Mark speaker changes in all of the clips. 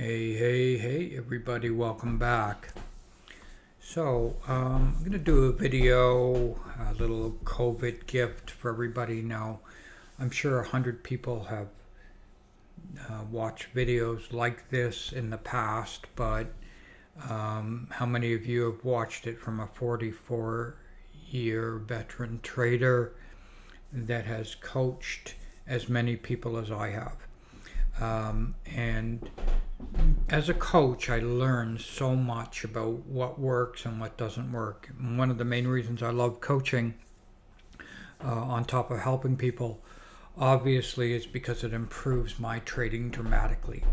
Speaker 1: Hey, everybody, welcome back. I'm going to do a video, a little COVID gift for everybody. Now, I'm sure 100 people have watched videos like this in the past, but how many of you have watched it from a 44-year veteran trader that has coached as many people as I have? And as a coach, I learned so much about what works and what doesn't work. And one of the main reasons I love coaching, on top of helping people, obviously, is because it improves my trading dramatically.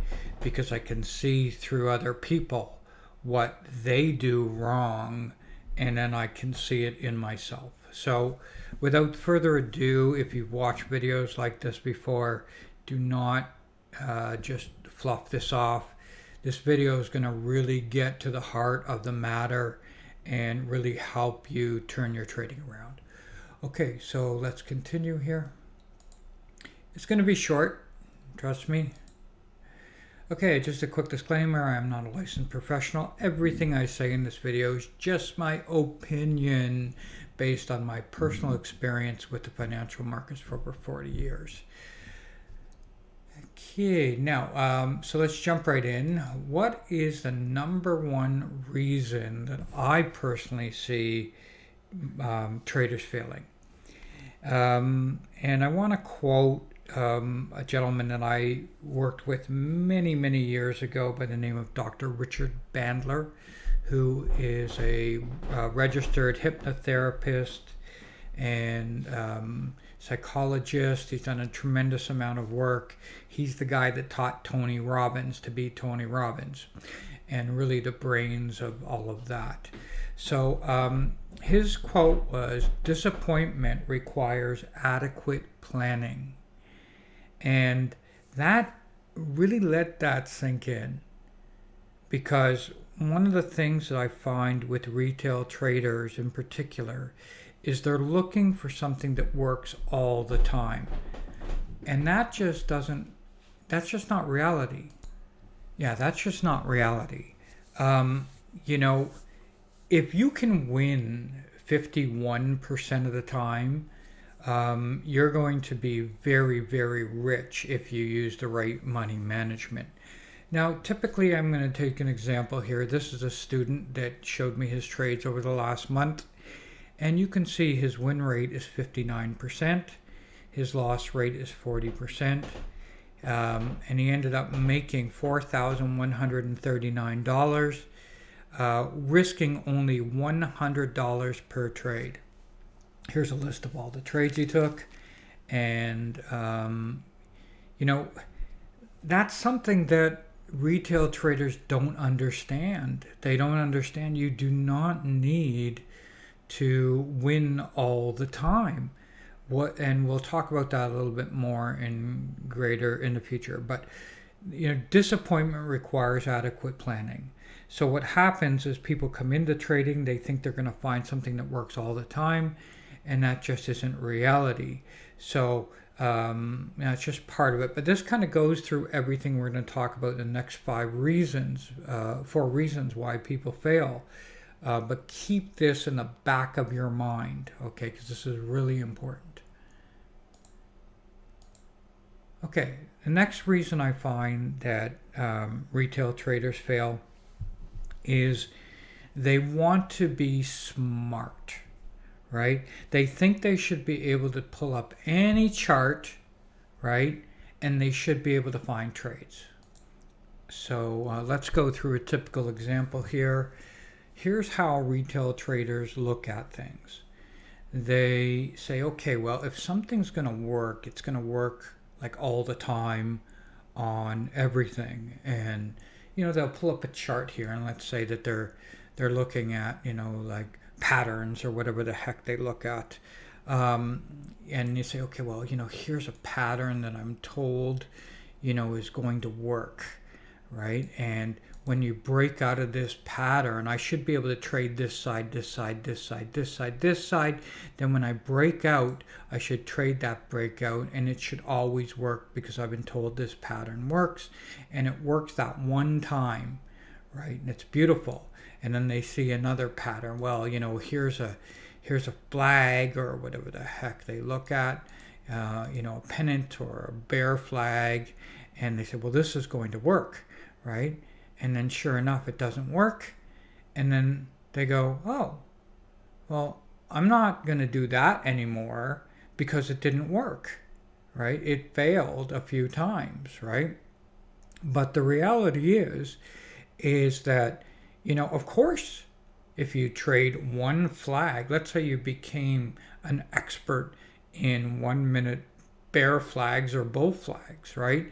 Speaker 1: Because I can see through other people what they do wrong, and then I can see it in myself. So, without further ado, if you've watched videos like this before, do not just fluff this off. This video is going to really get to the heart of the matter and really help you turn your trading around. Okay, so let's continue here. It's going to be short, trust me. Okay, just a quick disclaimer, I am not a licensed professional. Everything I say in this video is just my opinion based on my personal experience with the financial markets for over 40 years. Okay, now, so let's jump right in. What is the number one reason that I personally see traders failing? And I want to quote a gentleman that I worked with many years ago by the name of Dr. Richard Bandler, who is a registered hypnotherapist and psychologist. He's done a tremendous amount of work. He's the guy that taught Tony Robbins to be Tony Robbins, and really the brains of all of that. So his quote was, "Disappointment requires adequate planning." And that really let that sink in, because one of the things that I find with retail traders in particular is they're looking for something that works all the time. And that's just not reality. Yeah, that's just not reality. You know, if you can win 51% of the time, you're going to be very rich if you use the right money management. Now, typically, I'm going to take an example here. This is a student that showed me his trades over the last month. And you can see his win rate is 59%. His loss rate is 40%. And he ended up making $4,139, risking only $100 per trade. Here's a list of all the trades he took. And, you know, that's something that retail traders don't understand. They don't understand you do not need to win all the time. And we'll talk about that a little bit more in the future. But you know, disappointment requires adequate planning. So what happens is people come into trading, they think they're going to find something that works all the time, and that just isn't reality. So it's just part of it. But this kind of goes through everything we're going to talk about in the next 4 reasons why people fail. But keep this in the back of your mind, okay, because this is really important. Okay, the next reason I find that retail traders fail is they want to be smart, right? They think they should be able to pull up any chart, right? And they should be able to find trades. So let's go through a typical example here. Here's how retail traders look at things. They say, okay, well, if something's going to work, it's going to work like all the time on everything. And, you know, they'll pull up a chart here, and let's say that they're looking at, you know, like patterns or whatever the heck they look at. And you say, okay, well, you know, here's a pattern that I'm told, you know, is going to work, right? And when you break out of this pattern, I should be able to trade this side, this side, this side, this side, this side. Then when I break out, I should trade that breakout, and it should always work because I've been told this pattern works, and it works that one time, right? And it's beautiful. And then they see another pattern. Well, here's a flag or whatever the heck they look at, a pennant or a bear flag, and they say, well, this is going to work, right? And then sure enough, it doesn't work. And then they go, oh, well, I'm not going to do that anymore because it didn't work, right? It failed a few times, right? But the reality is that, of course, if you trade one flag, let's say you became an expert in 1 minute bear flags or bull flags, right?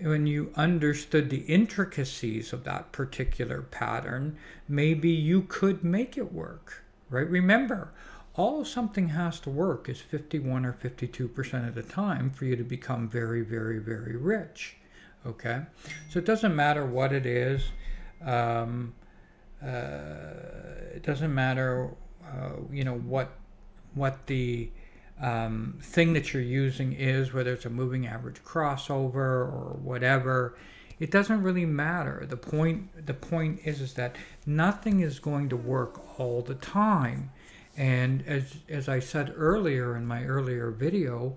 Speaker 1: When you understood the intricacies of that particular pattern, maybe you could make it work, right? Remember, all something has to work is 51 or 52% of the time for you to become very, very, very rich, okay? So it doesn't matter what it is. It doesn't matter, what the thing that you're using is, whether it's a moving average crossover or whatever. It doesn't really matter. The point is that nothing is going to work all the time. And as I said earlier in my earlier video,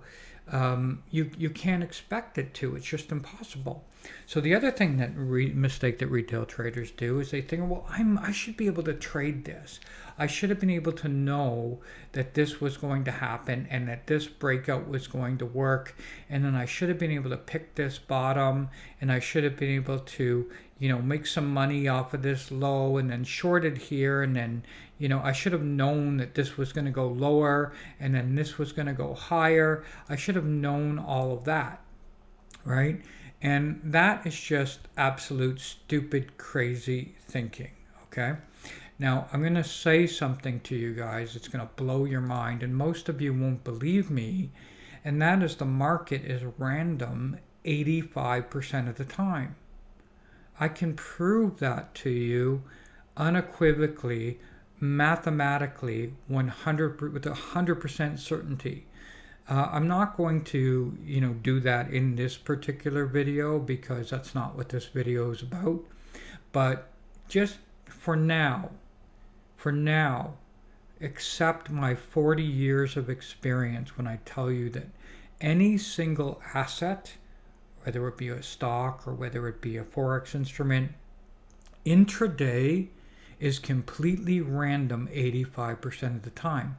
Speaker 1: you can't expect it to. It's just impossible. So the other thing mistake that retail traders do is they think, well, I should be able to trade this. I should have been able to know that this was going to happen and that this breakout was going to work, and then I should have been able to pick this bottom, and I should have been able to make some money off of this low and then short it here, and then I should have known that this was going to go lower and then this was going to go higher. I should have known all of that, right? And that is just absolute stupid, crazy thinking, okay? Now, I'm going to say something to you guys. It's going to blow your mind, and most of you won't believe me, and that is the market is random 85% of the time. I can prove that to you unequivocally, mathematically, with 100% certainty. I'm not going to, do that in this particular video because that's not what this video is about. But just for now, accept my 40 years of experience when I tell you that any single asset, whether it be a stock or whether it be a forex instrument, intraday is completely random 85% of the time.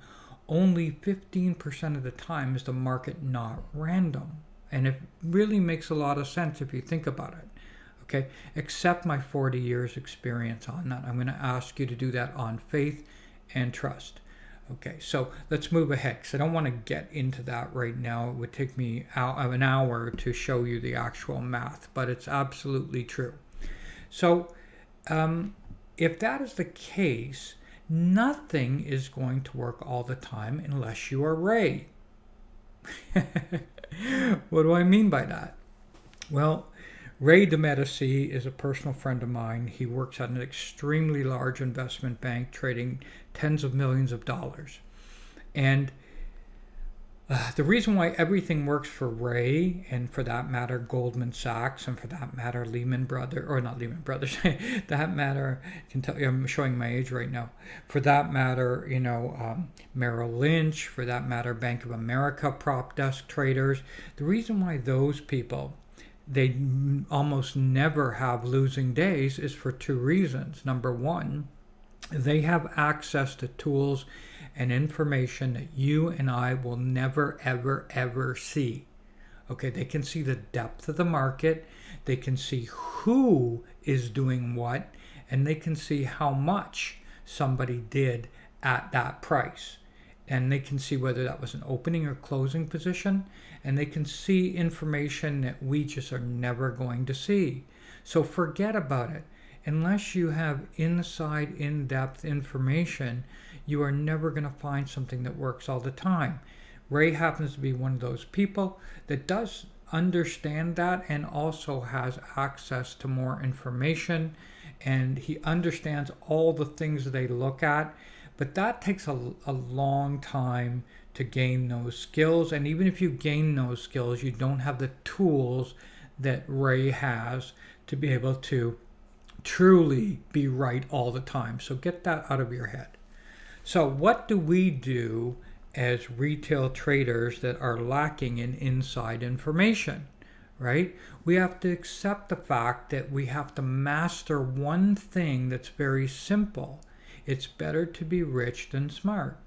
Speaker 1: Only 15% of the time is the market not random. And it really makes a lot of sense if you think about it. Okay, accept my 40 years experience on that. I'm going to ask you to do that on faith and trust. Okay, so let's move ahead because I don't want to get into that right now. It would take me an hour to show you the actual math, but it's absolutely true. So if that is the case, nothing is going to work all the time unless you are Ray. What do I mean by that? Well, Ray DeMedici is a personal friend of mine. He works at an extremely large investment bank trading tens of millions of dollars. And the reason why everything works for Ray, and for that matter Goldman Sachs, and for that matter Lehman Brothers, or not Lehman Brothers, that matter, I can tell you I'm showing my age right now. For that matter, Merrill Lynch, for that matter Bank of America prop desk traders. The reason why those people, they almost never have losing days is for two reasons. Number one, they have access to tools and information that you and I will never, ever, ever see. Okay, they can see the depth of the market, they can see who is doing what, and they can see how much somebody did at that price. And they can see whether that was an opening or closing position, and they can see information that we just are never going to see. So forget about it. Unless you have inside, in-depth information, you are never going to find something that works all the time. Ray happens to be one of those people that does understand that and also has access to more information, and he understands all the things they look at. But that takes a long time to gain those skills. And even if you gain those skills, you don't have the tools that Ray has to be able to truly be right all the time. So get that out of your head. So what do we do as retail traders that are lacking in inside information, right? We have to accept the fact that we have to master one thing that's very simple. It's better to be rich than smart.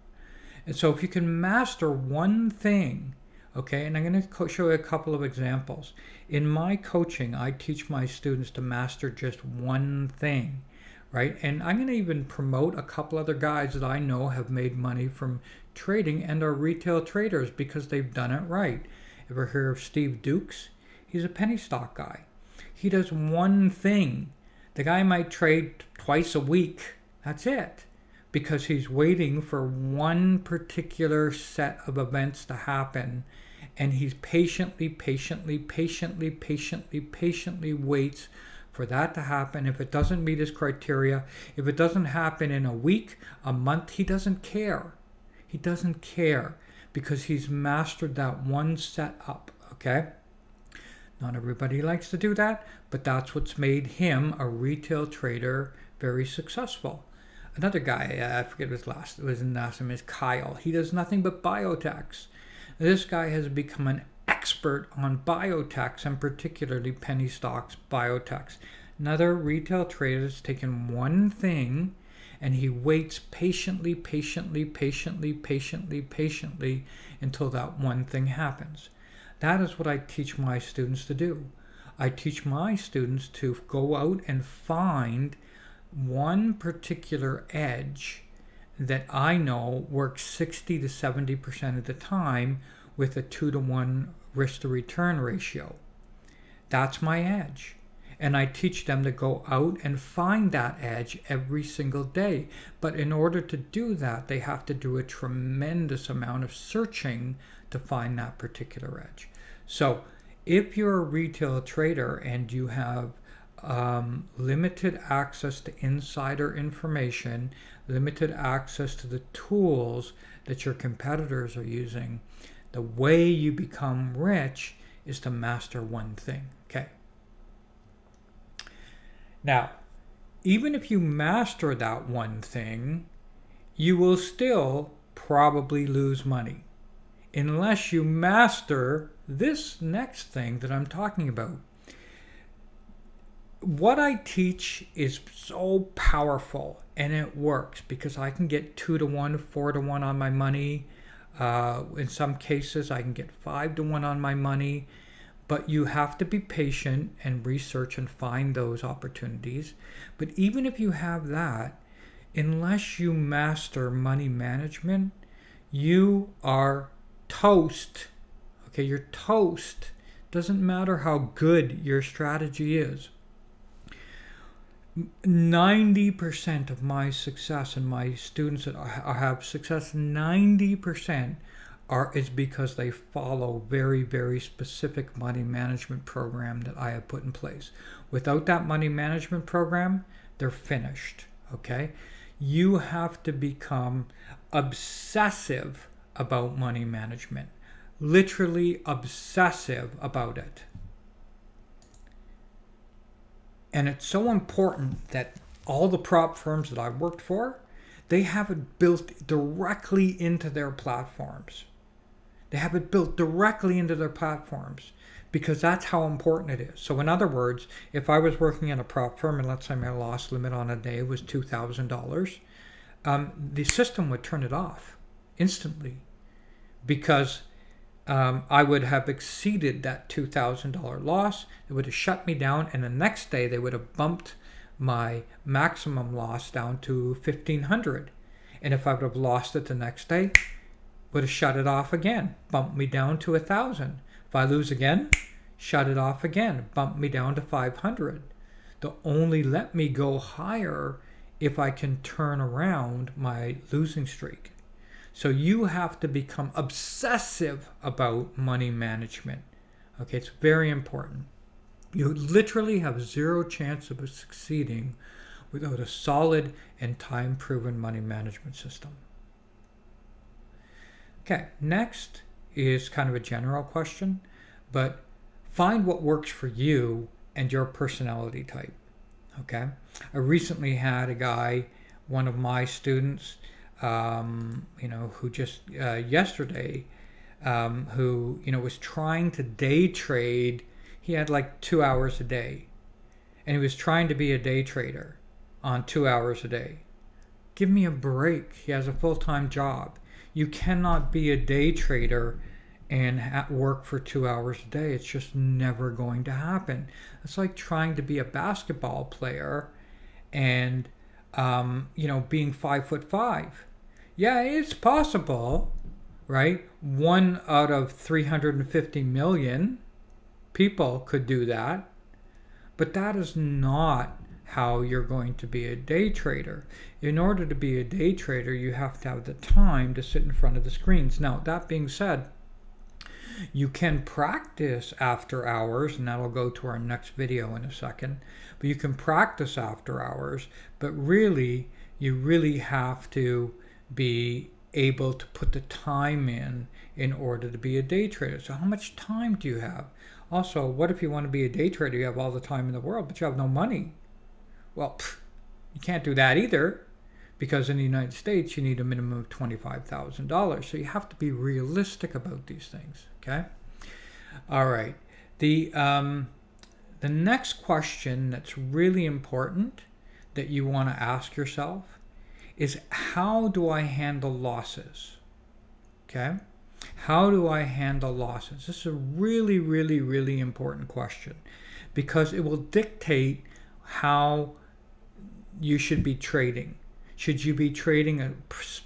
Speaker 1: And so if you can master one thing, okay, and I'm going to show you a couple of examples. In my coaching, I teach my students to master just one thing, right? And I'm going to even promote a couple other guys that I know have made money from trading and are retail traders because they've done it right. Ever hear of Steve Dukes? He's a penny stock guy. He does one thing. The guy might trade twice a week. That's it. Because he's waiting for one particular set of events to happen, and he's patiently waits for that to happen. If it doesn't meet his criteria, if it doesn't happen in a week, a month, he doesn't care. He doesn't care because he's mastered that one setup, okay? Not everybody likes to do that, but that's what's made him a retail trader very successful. Another guy, I forget his last name is Kyle. He does nothing but biotechs. This guy has become an expert on biotechs and particularly penny stocks, biotechs. Another retail trader has taken one thing and he waits patiently until that one thing happens. That is what I teach my students to do. I teach my students to go out and find one particular edge that I know works 60 to 70% of the time with a 2-to-1 risk to return ratio. That's my edge. And I teach them to go out and find that edge every single day. But in order to do that, they have to do a tremendous amount of searching to find that particular edge. So if you're a retail trader and you have limited access to insider information, limited access to the tools that your competitors are using, the way you become rich is to master one thing. Okay. Now, even if you master that one thing, you will still probably lose money unless you master this next thing that I'm talking about. What I teach is so powerful and it works because I can get 2-to-1, 4-to-1 on my money. In some cases, I can get 5-to-1 on my money. But you have to be patient and research and find those opportunities. But even if you have that, unless you master money management, you are toast. Okay, you're toast. Doesn't matter how good your strategy is. 90% of my success and my students that have success, 90% is because they follow very, very specific money management program that I have put in place. Without that money management program, they're finished, okay? You have to become obsessive about money management, literally obsessive about it. And it's so important that all the prop firms that I've worked for, they have it built directly into their platforms. They have it built directly into their platforms because that's how important it is. So in other words, if I was working in a prop firm and let's say my loss limit on a day was $2,000, the system would turn it off instantly because I would have exceeded that $2,000 loss. It would have shut me down, and the next day they would have bumped my maximum loss down to $1,500. And if I would have lost it the next day, would have shut it off again, bumped me down to 1,000. If I lose again, shut it off again, bump me down to 500. They'll only let me go higher if I can turn around my losing streak. So you have to become obsessive about money management. Okay, it's very important. You literally have zero chance of succeeding without a solid and time-proven money management system. Okay, next is kind of a general question, but find what works for you and your personality type. Okay, I recently had a guy, one of my students, who just yesterday, who was trying to day trade. He had like 2 hours a day, and he was trying to be a day trader on 2 hours a day. Give me a break. He has a full-time job. You cannot be a day trader and work for 2 hours a day. It's just never going to happen. It's like trying to be a basketball player and being 5'5". Yeah, it's possible, right? 1 out of 350 million people could do that, but that is not how you're going to be a day trader. In order to be a day trader, you have to have the time to sit in front of the screens. Now, that being said, you can practice after hours, and that'll go to our next video in a second. But you can practice after hours, but really, you really have to be able to put the time in order to be a day trader. So how much time do you have? Also, what if you want to be a day trader? You have all the time in the world, but you have no money. Well, you can't do that either, because in the United States, you need a minimum of $25,000. So you have to be realistic about these things, okay? All right. The next question that's really important that you want to ask yourself is, how do I handle losses? Okay? How do I handle losses? This is a really, really, really important question, because it will dictate how you should be trading. Should you be trading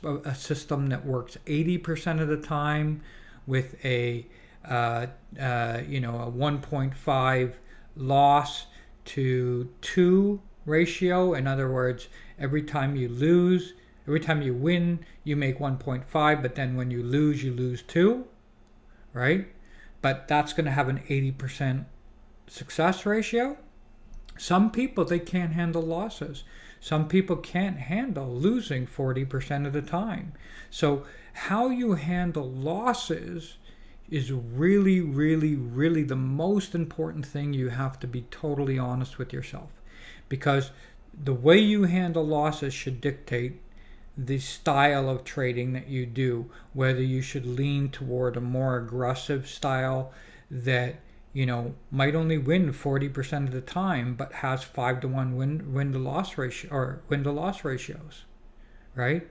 Speaker 1: a system that works 80% of the time with a 1.5 loss to 2 ratio? In other words, every time you win, you make 1.5, but then when you lose 2, right? But that's going to have an 80% success ratio. Some people, they can't handle losses. Some people can't handle losing 40% of the time. So how you handle losses is really, really, really the most important thing. You have to be totally honest with yourself, because the way you handle losses should dictate the style of trading that you do, whether you should lean toward a more aggressive style that might only win 40% of the time, but has 5-to-1 win to loss ratio or win to loss ratios, right?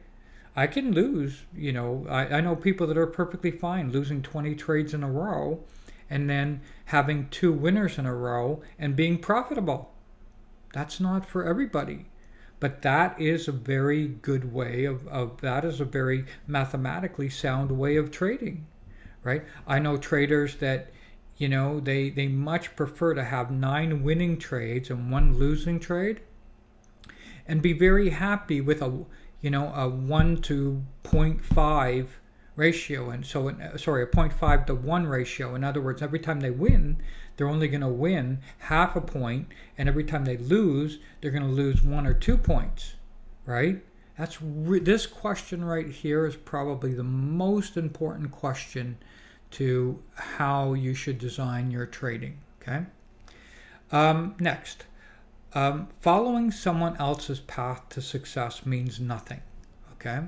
Speaker 1: I can lose, I know people that are perfectly fine losing 20 trades in a row and then having 2 winners in a row and being profitable. That's not for everybody. But that is a very good way that is a very mathematically sound way of trading, right? I know traders that they much prefer to have 9 winning trades and 1 losing trade, and be very happy with a 1 to 0.5 ratio, and so a 0.5 to 1 ratio. In other words, every time they win, they're only going to win half a point, and every time they lose, they're going to lose 1 or 2 points, right? This question right here is probably the most important question to how you should design your trading. Okay. Next, following someone else's path to success means nothing. Okay.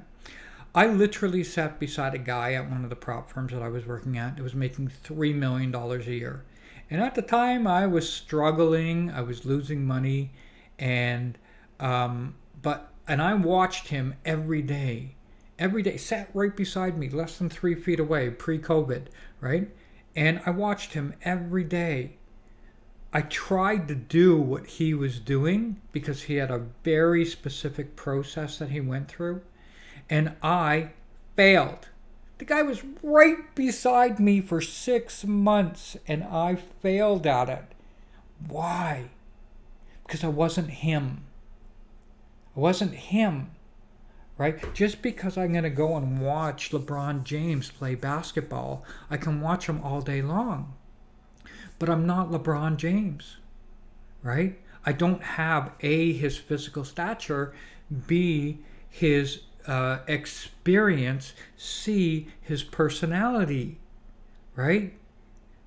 Speaker 1: I literally sat beside a guy at one of the prop firms that I was working at. It was making $3 million a year, and at the time I was struggling. I was losing money, and I watched him every day, sat right beside me, less than 3 feet away, pre-COVID, right? And I watched him every day. I tried to do what he was doing because he had a very specific process that he went through, and I failed. The guy was right beside me for 6 months, and I failed at it. Why? Because I wasn't him. Right? Just because I'm going to go and watch LeBron James play basketball, I can watch him all day long. but I'm not LeBron James, right? I don't have A, his physical stature, B, his experience, C, his personality, right?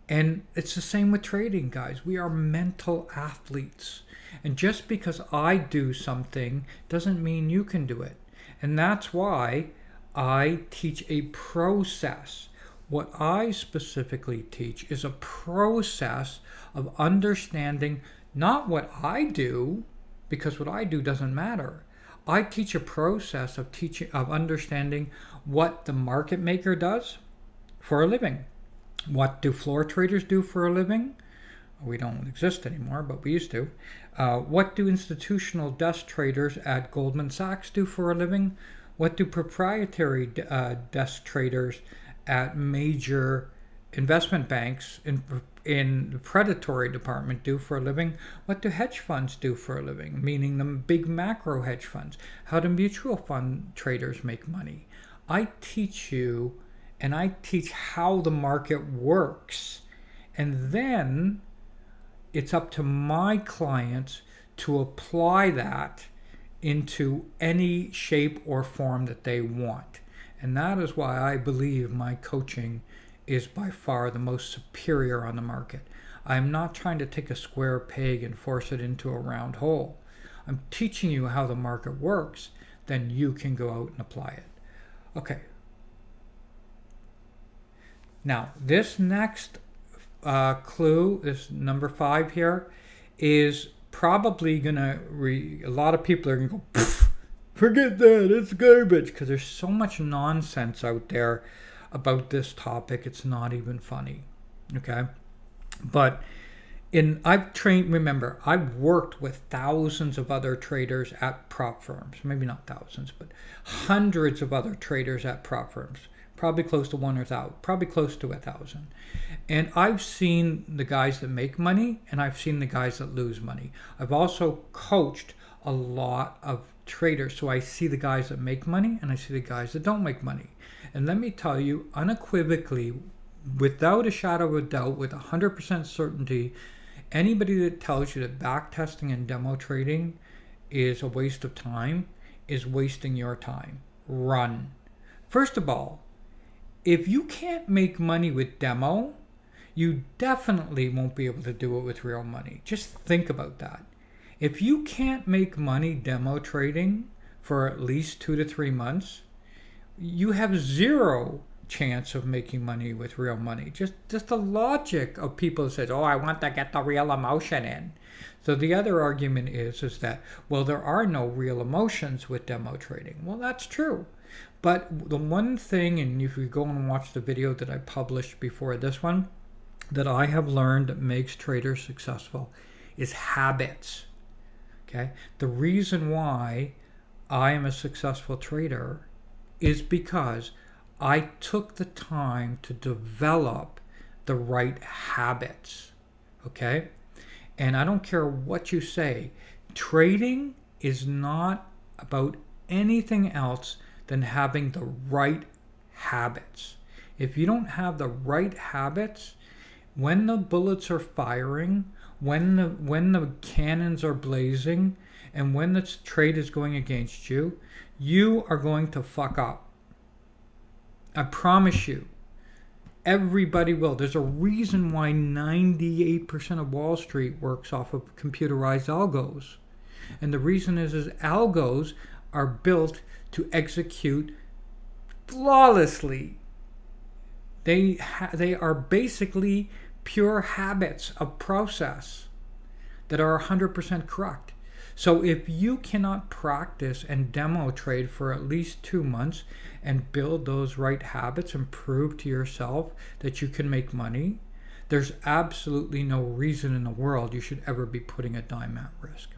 Speaker 1: And it's the same with trading, guys. We are mental athletes. And just because I do something doesn't mean you can do it. And that's why I teach a process. What I specifically teach is a process of understanding not what I do, because what I do doesn't matter. I teach a process of understanding what the market maker does for a living. What do floor traders do for a living? We don't exist anymore, but we used to. What do institutional desk traders at Goldman Sachs do for a living? What do proprietary desk traders at major investment banks in the predatory department do for a living? What do hedge funds do for a living, meaning the big macro hedge funds? How do mutual fund traders make money? I teach you, and I teach how the market works. And then it's up to my clients to apply that into any shape or form that they want. And that is why I believe my coaching is by far the most superior on the market. I'm not trying to take a square peg and force it into a round hole. I'm teaching you how the market works, then you can go out and apply it. Okay. Now, this next clue, this number 5 here, is probably gonna a lot of people are gonna go, forget that, it's garbage, because there's so much nonsense out there about this topic. It's not even funny. Okay, but I've worked with thousands of other traders at prop firms. Maybe not thousands, but hundreds of other traders at prop firms. Probably close to 1,000, probably close to 1,000. And I've seen the guys that make money, and I've seen the guys that lose money. I've also coached a lot of traders, so I see the guys that make money, and I see the guys that don't make money. And let me tell you, unequivocally, without a shadow of a doubt, with 100% certainty, anybody that tells you that backtesting and demo trading is a waste of time is wasting your time. Run. First of all, if you can't make money with demo, you definitely won't be able to do it with real money. Just think about that. If you can't make money demo trading for at least 2 to 3 months, you have zero chance of making money with real money. Just the logic of people who says, oh, I want to get the real emotion in. So the other argument is that, well, there are no real emotions with demo trading. Well, that's true. But the one thing, and if you go and watch the video that I published before this one, that I have learned that makes traders successful is habits. Okay? The reason why I am a successful trader is because I took the time to develop the right habits. Okay? And I don't care what you say, trading is not about anything else than having the right habits. If you don't have the right habits, when the bullets are firing, when the cannons are blazing, and when the trade is going against you, you are going to fuck up. I promise you. Everybody will. There's a reason why 98% of Wall Street works off of computerized algos. And the reason is algos are built to execute flawlessly. They are basically pure habits of process that are 100% correct. So if you cannot practice and demo trade for at least 2 months and build those right habits and prove to yourself that you can make money, there's absolutely no reason in the world you should ever be putting a dime at risk.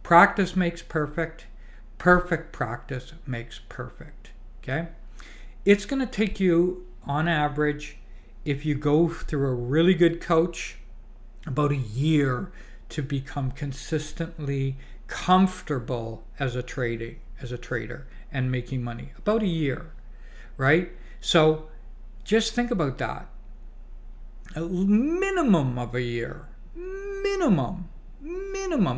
Speaker 1: Practice makes perfect. Perfect practice makes perfect. Okay? It's going to take you, on average, if you go through a really good coach, about a year to become consistently comfortable as a trader and making money. About a year, right? So just think about that. A minimum of a year. Minimum,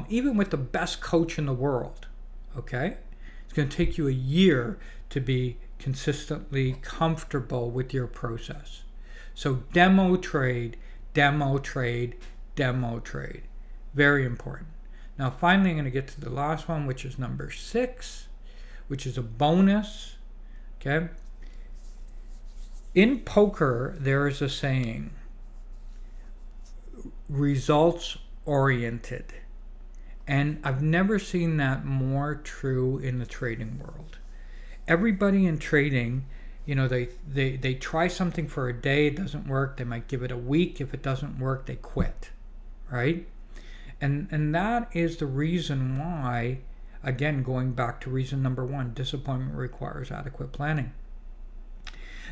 Speaker 1: even with the best coach in the world. Okay? It's going to take you a year to be consistently comfortable with your process. So demo trade, demo trade, demo trade. Very important. Now finally I'm going to get to the last one, which is number 6, which is a bonus. Okay? In poker, there is a saying, results oriented. And I've never seen that more true in the trading world. Everybody in trading, they try something for a day, it doesn't work, they might give it a week. If it doesn't work, they quit, right? And that is the reason why, again, going back to reason number 1, disappointment requires adequate planning.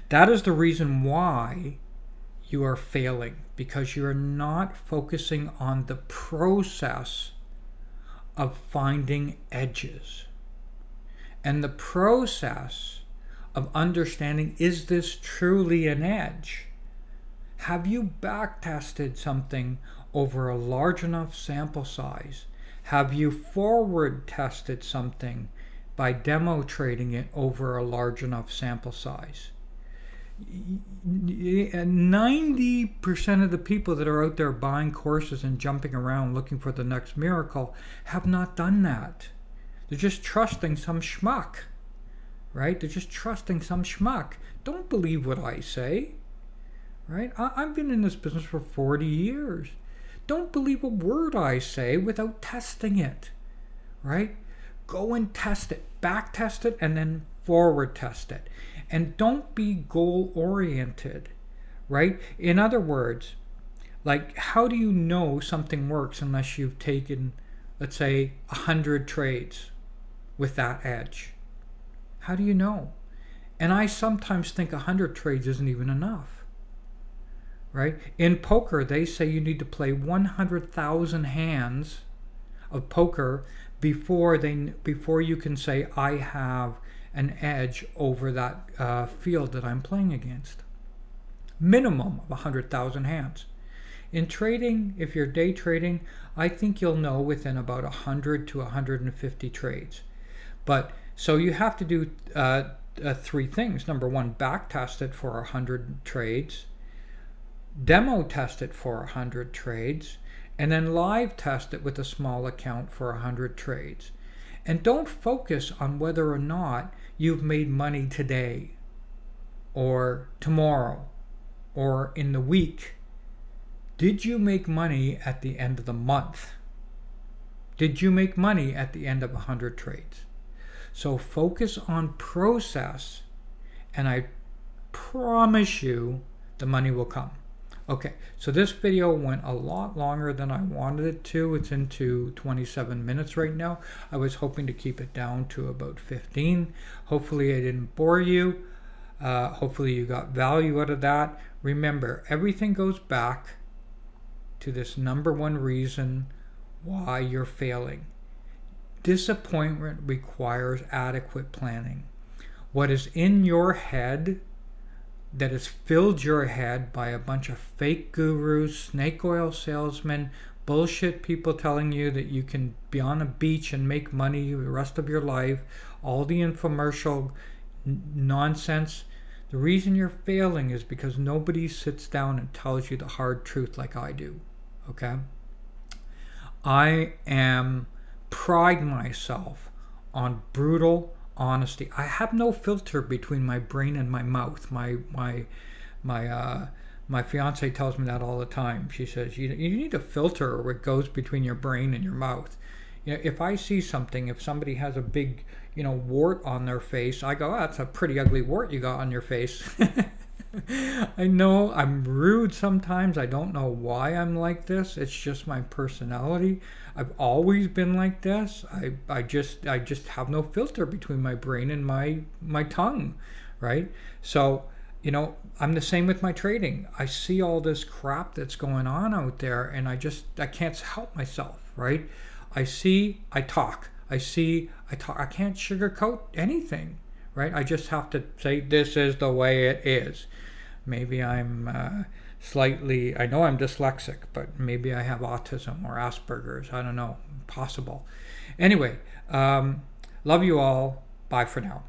Speaker 1: That is the reason why you are failing, because you're not focusing on the process of finding edges. And the process of understanding, is this truly an edge? Have you back-tested something over a large enough sample size? Have you forward tested something by demo trading it over a large enough sample size? 90% of the people that are out there buying courses and jumping around looking for the next miracle have not done that. They're just trusting some schmuck, right? They're just trusting some schmuck. Don't believe what I say, right? I've been in this business for 40 years. Don't believe a word I say without testing it, right? Go and test it, back test it, and then forward test it. And don't be goal oriented, right? In other words, like, how do you know something works unless you've taken, let's say, 100 trades with that edge? How do you know? And I sometimes think 100 trades isn't even enough, right? In poker, they say you need to play 100,000 hands of poker before you can say, I have an edge over that field that I'm playing against. Minimum of 100,000 hands. In trading, if you're day trading, I think you'll know within about 100 to 150 trades. But so you have to do 3 things. Number 1, back test it for 100 trades, demo test it for 100 trades, and then live test it with a small account for 100 trades. And don't focus on whether or not you've made money today or tomorrow or in the week. Did you make money at the end of the month? Did you make money at the end of 100 trades? So focus on process, and I promise you the money will come. Okay, so this video went a lot longer than I wanted it to. It's into 27 minutes right now. I was hoping to keep it down to about 15. Hopefully I didn't bore you. Hopefully you got value out of that. Remember, everything goes back to this number 1 reason why you're failing. Disappointment requires adequate planning. What is in your head that has filled your head by a bunch of fake gurus, snake oil salesmen, bullshit people telling you that you can be on a beach and make money the rest of your life, all the infomercial nonsense. The reason you're failing is because nobody sits down and tells you the hard truth like I do. Okay? I pride myself on brutal honesty. I have no filter between my brain and my mouth. My fiance tells me that all the time. She says, you need a filter what goes between your brain and your mouth. If I see something, if somebody has a big, wart on their face, I go, that's a pretty ugly wart you got on your face. I know I'm rude sometimes. I don't know why I'm like this. It's just my personality. I've always been like this. I just have no filter between my brain and my tongue, right? So, I'm the same with my trading. I see all this crap that's going on out there, and I can't help myself, right? I talk. I can't sugarcoat anything, right? I just have to say, this is the way it is. Maybe I'm slightly, I know I'm dyslexic, but maybe I have autism or Asperger's. I don't know. Possible. Anyway, love you all. Bye for now.